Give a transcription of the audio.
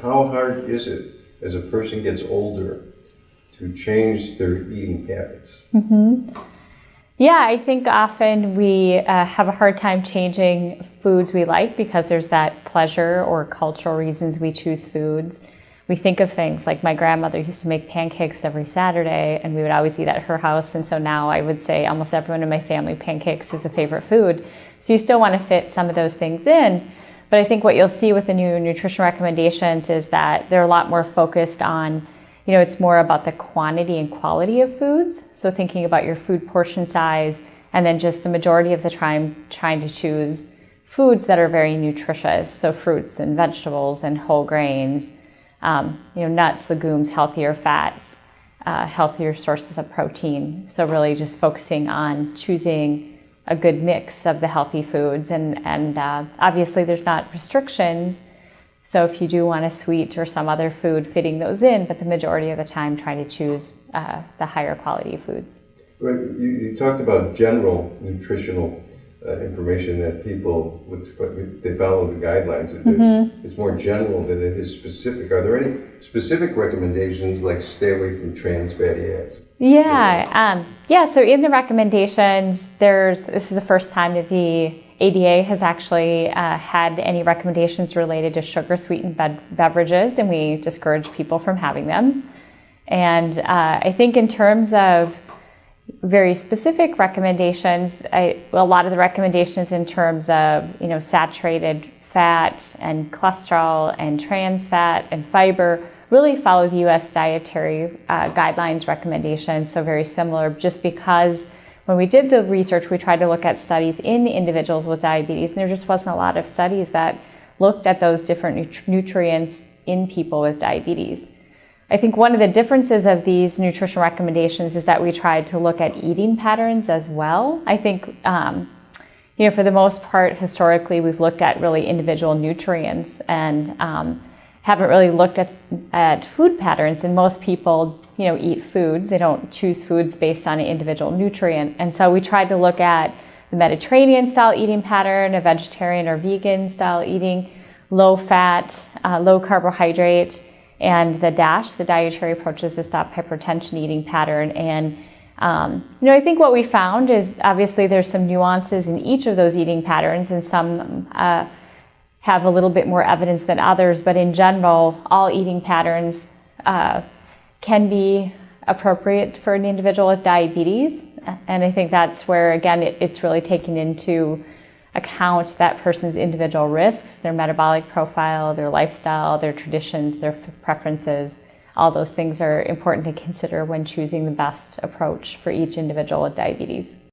How hard is it as a person gets older to change their eating habits? Yeah, I think often we have a hard time changing foods we like because there's that pleasure or cultural reasons we choose foods. We think of things like my grandmother used to make pancakes every Saturday, and we would always eat at her house. And so now I would say almost everyone in my family, pancakes is a favorite food. So you still want to fit some of those things in. But I think what you'll see with the new nutrition recommendations is that they're a lot more focused on, it's more about the quantity and quality of foods. So thinking about your food portion size, and then just the majority of the time trying to choose foods that are very nutritious. So fruits and vegetables and whole grains, nuts, legumes, healthier fats, healthier sources of protein. So really just focusing on choosing a good mix of the healthy foods. And obviously there's not restrictions. So if you do want a sweet or some other food, fitting those in, but the majority of the time trying to choose the higher quality foods. Right. You talked about general nutritional information that people, they follow the guidelines. It's more general than it is specific. Are there any specific recommendations like stay away from trans fatty acids? Yeah. So in the recommendations, this is the first time that the ADA has actually had any recommendations related to sugar-sweetened beverages, and we discourage people from having them. And I think in terms of very specific recommendations, a lot of the recommendations in terms of saturated fat and cholesterol and trans fat and fiber really follow the U.S. dietary guidelines recommendations. So very similar, just because when we did the research, we tried to look at studies in individuals with diabetes, and there just wasn't a lot of studies that looked at those different nutrients in people with diabetes. I think one of the differences of these nutrition recommendations is that we tried to look at eating patterns as well. I think, for the most part, historically, we've looked at really individual nutrients and haven't really looked at food patterns. And most people, eat foods. They don't choose foods based on an individual nutrient. And so we tried to look at the Mediterranean style eating pattern, a vegetarian or vegan style eating, low fat, low carbohydrate, and the DASH, the Dietary Approaches to Stop Hypertension eating pattern. And, I think what we found is obviously there's some nuances in each of those eating patterns, and some have a little bit more evidence than others. But in general, all eating patterns can be appropriate for an individual with diabetes. And I think that's where, again, it's really taken into account that person's individual risks, their metabolic profile, their lifestyle, their traditions, their preferences. All those things are important to consider when choosing the best approach for each individual with diabetes.